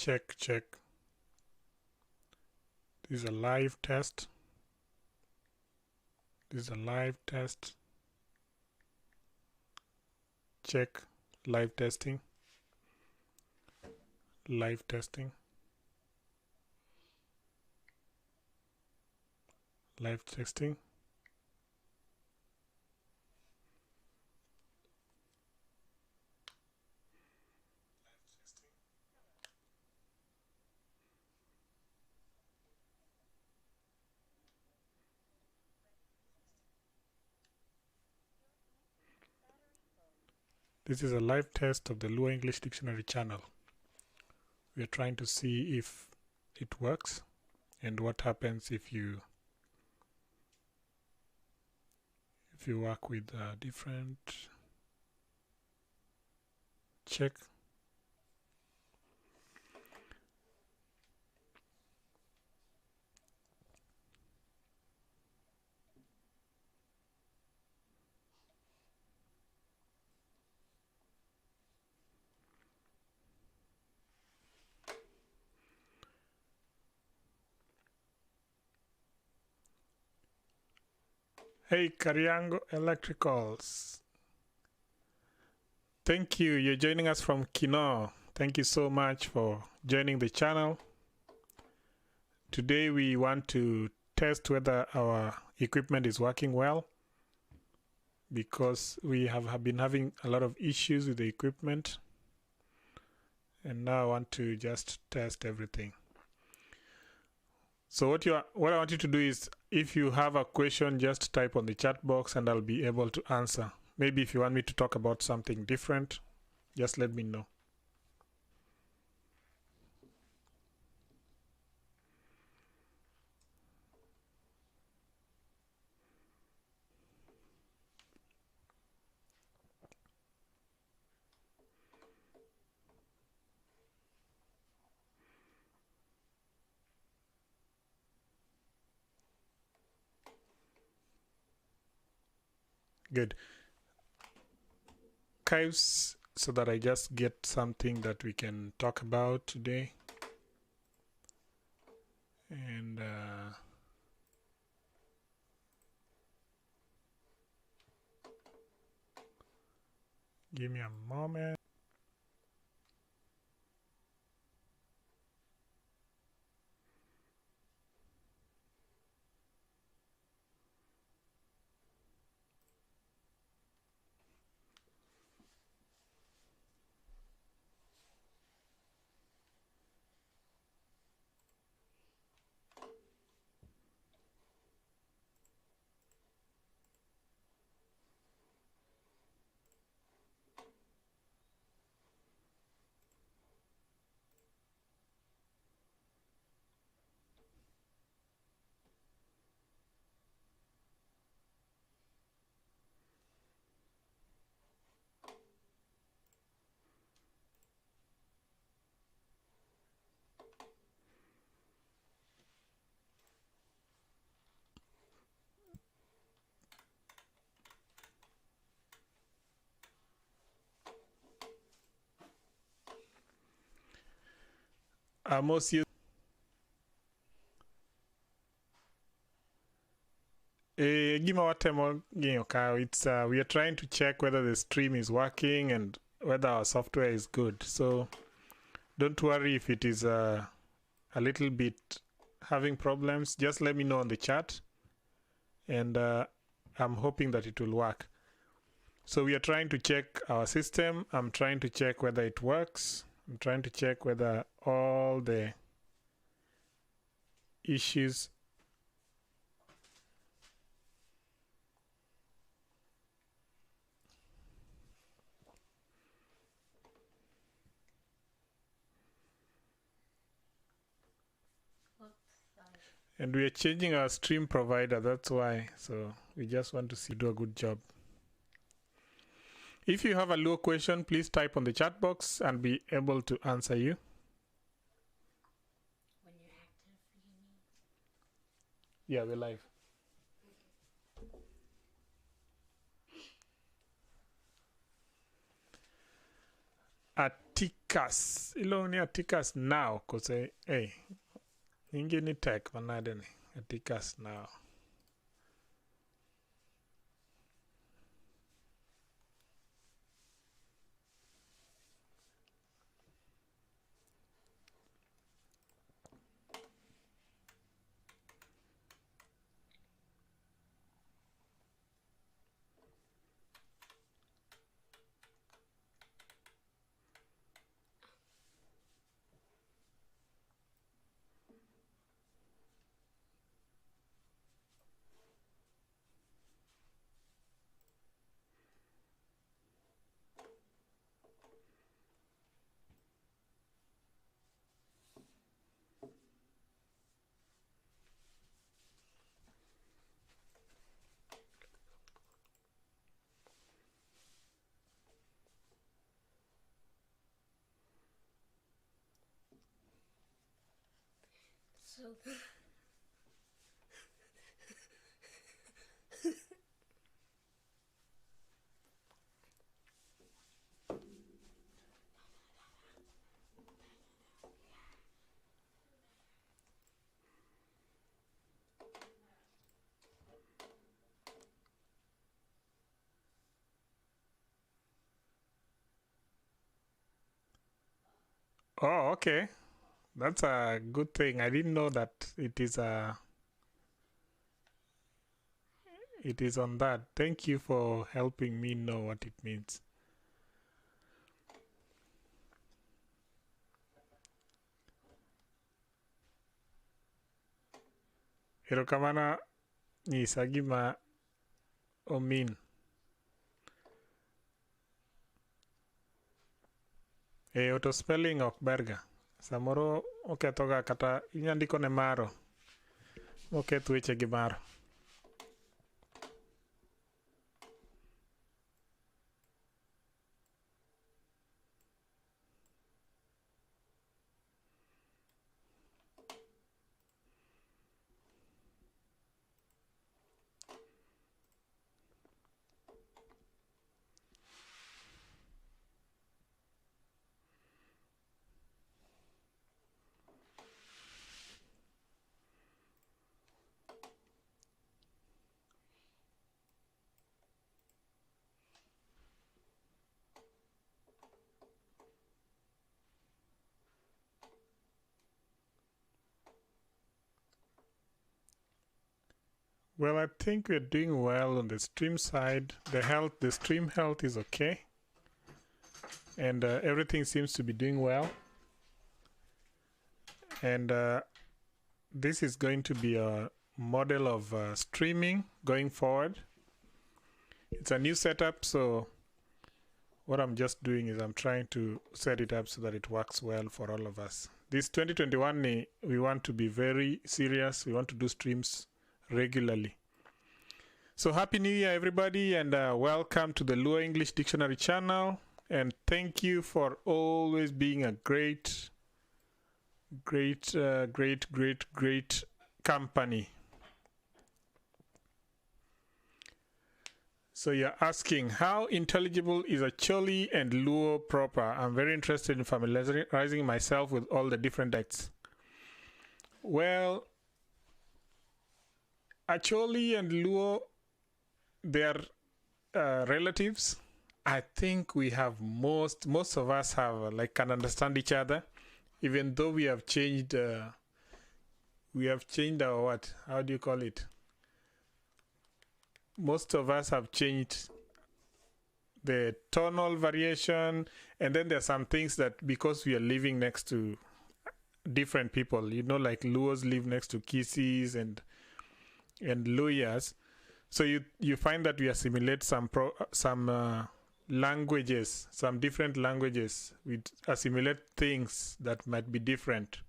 Check, check. This is a live test. This is a live test. Check. Live testing. Live testing. Live testing. This is a live test of the Lua English Dictionary channel. We are trying to see if it works and what happens if you work with different check. Hey, Kariango Electricals. Thank you. You're joining us from Kino. Thank you so much for joining the channel. Today we want to test whether our equipment is working well, because we have been having a lot of issues with the equipment, and now I want to just test everything. So what I want you to do is, if you have a question, just type on the chat box and I'll be able to answer. Maybe if you want me to talk about something different, just let me know. Good. Archives, so that I just get something that we can talk about today. And give me a moment. Most use it's we are trying to check whether the stream is working and whether our software is good. So don't worry if it is a little bit having problems. Just let me know on the chat, and I'm hoping that it will work. So we are trying to check our system. I'm trying to check whether it works. I'm trying to check whether all the issues and we are changing our stream provider, that's why. So we just want to see do a good job. If you have a Lua question, please type on the chat box and be able to answer you. When you're active, you mean? Yeah, we're live. At Atikas. Ilo ni Atikas now. Kose, hey, ingi ni tech manade ni. Atikas now. So Oh, okay. That's a good thing. I didn't know that it is on that. Thank you for helping me know what it means. Erokamano nyisa gima omin. Auto spelling ok berga. Samoro okethoga kata inyandiko ne maro. Oketh weche gi maro. Well, I think we're doing well on the stream side. The stream health is okay. And everything seems to be doing well. And this is going to be a model of streaming going forward. It's a new setup, so what I'm just doing is I'm trying to set it up so that it works well for all of us. This 2021, we want to be very serious. We want to do streams regularly. So happy new year everybody, and welcome to the Luo English Dictionary channel, and thank you for always being a great company. So you're asking, how intelligible is Acholi and Luo proper? I'm very interested in familiarizing myself with all the different dialects. Well, Acholi and Luo, they're relatives. I think we have most of us have can understand each other, even though we have changed our what? How do you call it? Most of us have changed the tonal variation, and then there are some things that because we are living next to different people, like Luos live next to Kisis and Luyas, so you find that we assimilate some languages, some different languages. We assimilate things that might be different.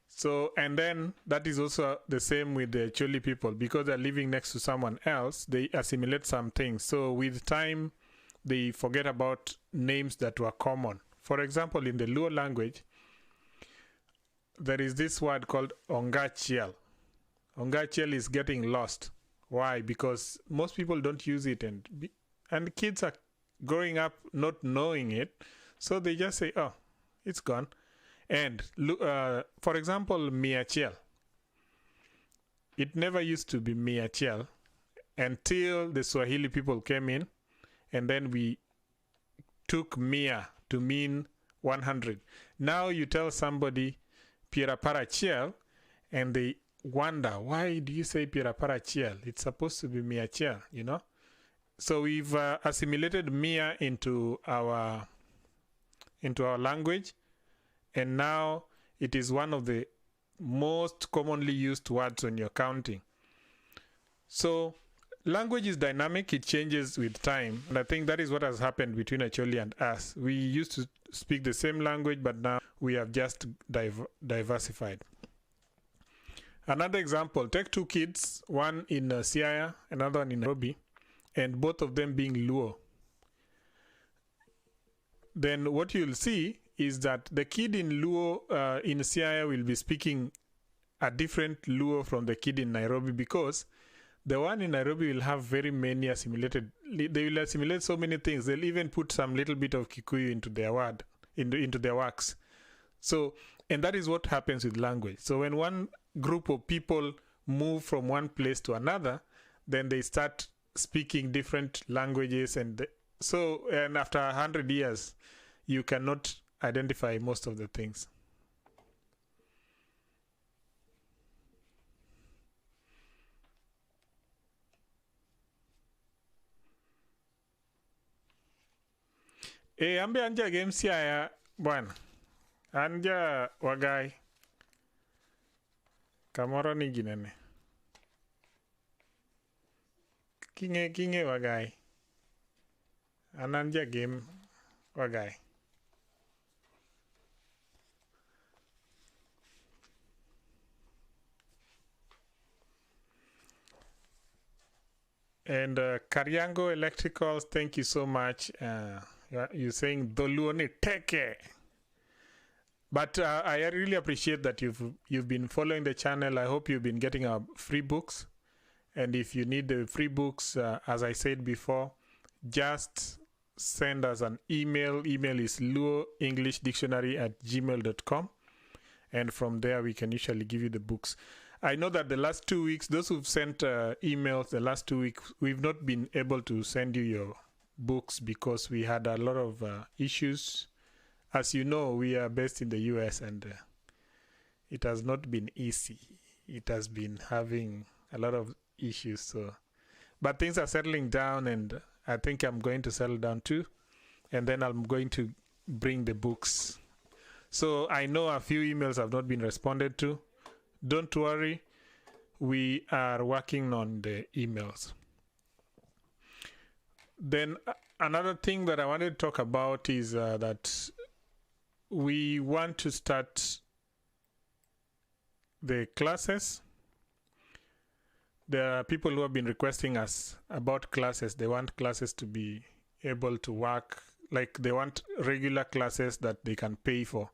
So, and then that is also the same with the Choli people, because they're living next to someone else, they assimilate some things. So with time, they forget about names that were common. For example, in the Luo language, there is this word called Ongachiel. Ongachiel is getting lost. Why? Because most people don't use it, and kids are growing up not knowing it, so they just say, oh, it's gone. And for example, Miachiel, it never used to be Miachiel until the Swahili people came in, and then we took Mia to mean 100. Now you tell somebody Piraparachiel, and they wonder, why do you say Piraparachiel? It's supposed to be Miachiel, you know? So we've assimilated Mia into our language, and now it is one of the most commonly used words when you're counting. So language is dynamic, it changes with time, and I think that is what has happened between Acholi and us. We used to speak the same language, but now we have just diversified. Another example, take two kids, one in Siaya, another one in Nairobi, and both of them being Luo. Then what you'll see is that the kid in Luo, in Siaya, will be speaking a different Luo from the kid in Nairobi, because the one in Nairobi will have very many assimilated. They will assimilate so many things. They'll even put some little bit of Kikuyu into their word, into their works. So, and that is what happens with language. So when one group of people move from one place to another, then they start speaking different languages, and after 100 years, you cannot identify most of the things. Ambe anja game Siaya bwana. Anja wagai. Kamoro ni ginene. Kinge wagai. Ananja game wagai. And Karyango Electricals, thank you so much. You're saying Doluone Teke. But I really appreciate that you've been following the channel. I hope you've been getting our free books. And if you need the free books, as I said before, just send us an email. Email is luoenglishdictionary@gmail.com. And from there, we can usually give you the books. I know that the last 2 weeks, those who've sent emails the last 2 weeks, we've not been able to send you your books because we had a lot of issues. As you know, we are based in the US, and it has not been easy. It has been having a lot of issues. So, but things are settling down, and I think I'm going to settle down too. And then I'm going to bring the books. So I know a few emails have not been responded to. Don't worry, we are working on the emails. Then another thing that I wanted to talk about is that we want to start the classes. There are people who have been requesting us about classes. They want classes to be able to work, like they want regular classes that they can pay for.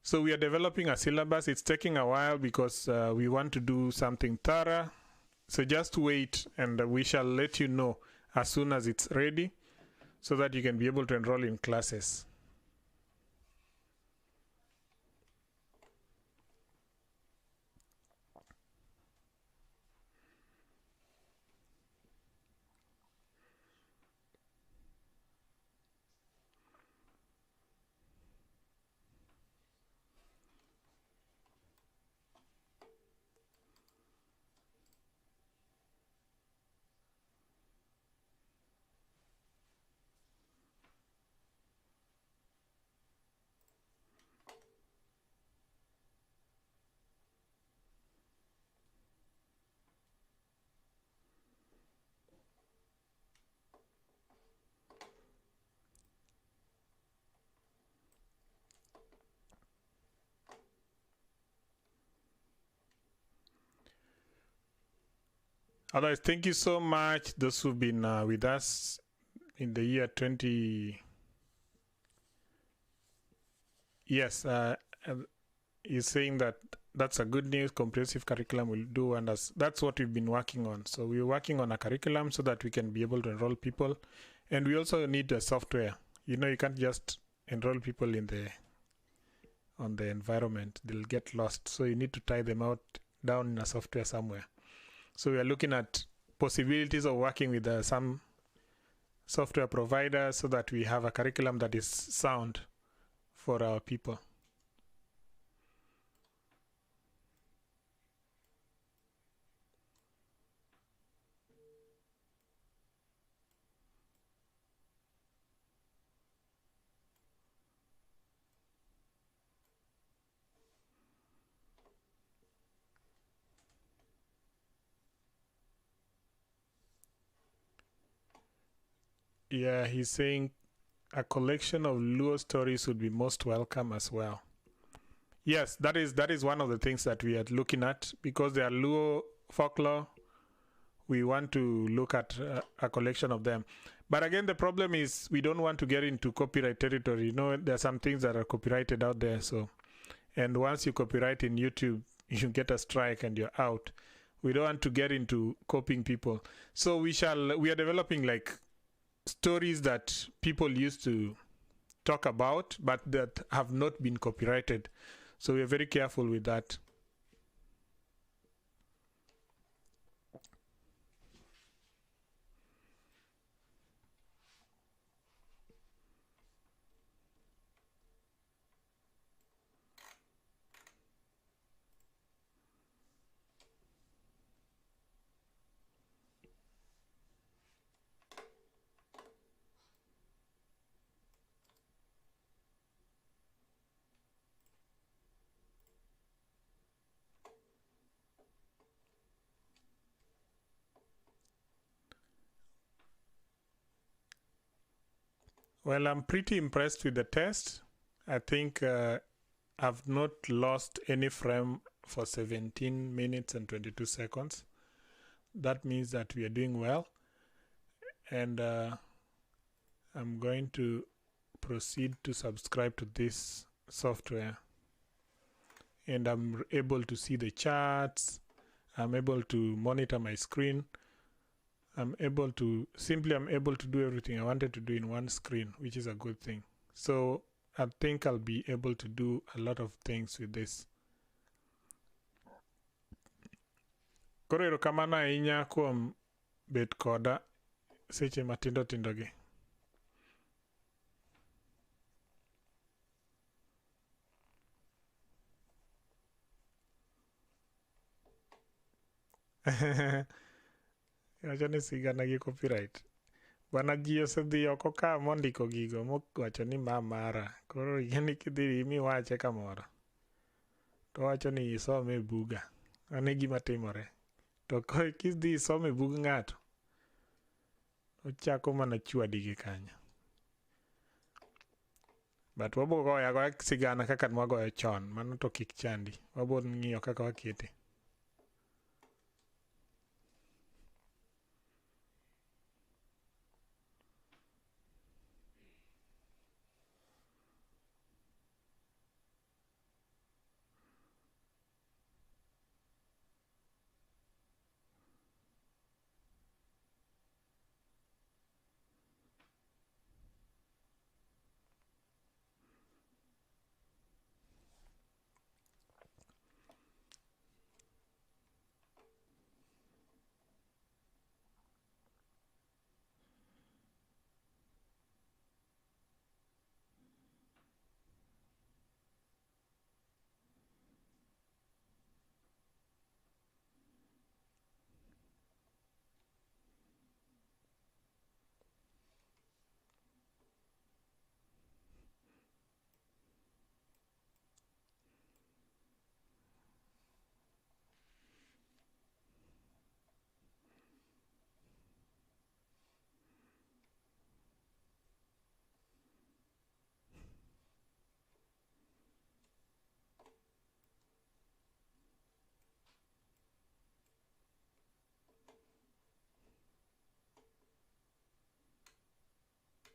So we are developing a syllabus. It's taking a while because we want to do something thorough. So just wait, and we shall let you know as soon as it's ready, so that you can be able to enroll in classes. Otherwise, thank you so much, those who've been with us in the year 20. Yes, he's saying that that's a good news. Comprehensive curriculum will do wonders. That's what we've been working on. So we're working on a curriculum so that we can be able to enroll people, and we also need a software. You know, you can't just enroll people on the environment. They'll get lost. So you need to tie them out down in a software somewhere. So we are looking at possibilities of working with some software providers so that we have a curriculum that is sound for our people. Yeah, he's saying a collection of Luo stories would be most welcome as well. Yes, that is one of the things that we are looking at, because they are Luo folklore. We want to look at a collection of them. But again, the problem is we don't want to get into copyright territory. You know, there are some things that are copyrighted out there. So, and once you copyright in YouTube, you get a strike and you're out. We don't want to get into copying people. So we are developing like stories that people used to talk about, but that have not been copyrighted. So we're very careful with that. Well, I'm pretty impressed with the test. I think I've not lost any frame for 17 minutes and 22 seconds. That means that we are doing well. And I'm going to proceed to subscribe to this software. And I'm able to see the charts. I'm able to monitor my screen. I'm able to do everything I wanted to do in one screen, which is a good thing. So I think I'll be able to do a lot of things with this. Koro erokamano ahinya kuom bet koda seche matindo tindo gi. Wacho ni sigana gi copyright. Bwana ji osedhi oko ka mondiko gigo mowacho ni ma mara. Koro yani kidhi miwache kamoro, to wacho ni isome buga. Ane gima timore. To kidhi isome bug ng'ato, ochako mana chwadi gi kanyo. But wabo goya sigana kaka mwagoyo chon, mano to kik chandi. Wabo ng'iyo kaka wakete.